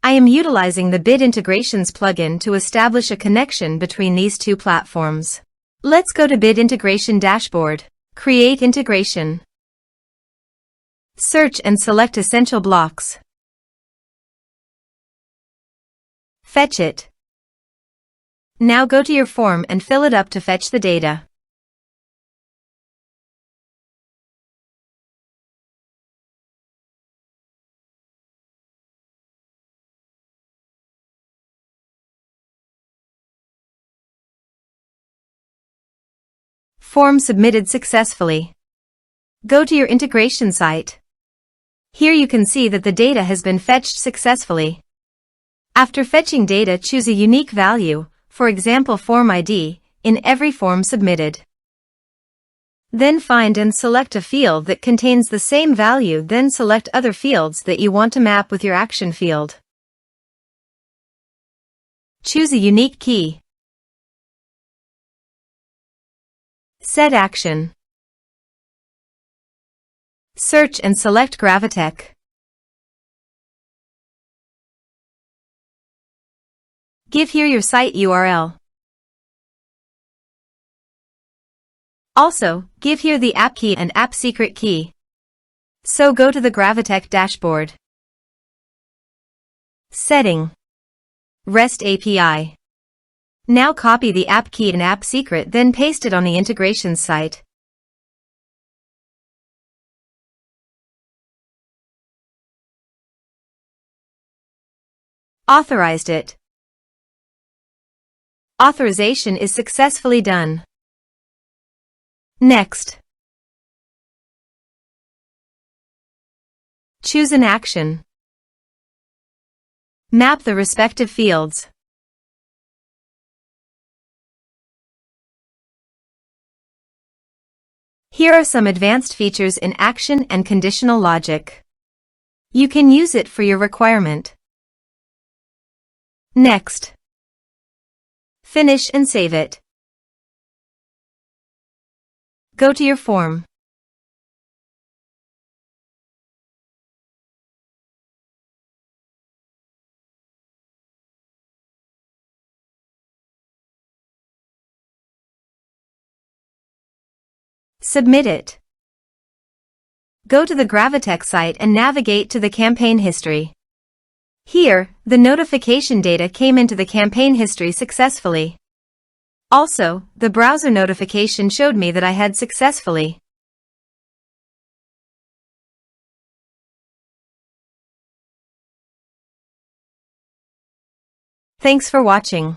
I am utilizing the Bid Integrations plugin to establish a connection between these two platforms. Let's go to Bid Integration Dashboard. Create integration. Search and select Essential Blocks. Fetch it. Now go to your form and fill it up to fetch the data. Form submitted successfully. Go to your integration site. Here you can see that the data has been fetched successfully. After fetching data, choose a unique value, for example form ID, in every form submitted. Then find and select a field that contains the same value, then select other fields that you want to map with your action field. Choose a unique key. Set action. Search and select Gravitec. Give here your site URL. Also, give here the app key and app secret key. So go to the Gravitec dashboard. Setting. REST API. Now copy the app key and app secret, then paste it on the integration site. Authorized it. Authorization is successfully done. Next. Choose an action. Map the respective fields. Here are some advanced features in action and conditional logic. You can use it for your requirement. Next. Finish and save it. Go to your form. Submit it. Go to the Gravitec site and navigate to the campaign history. Here, the notification data came into the campaign history successfully. Also, the browser notification showed me that I had successfully. Thanks for watching.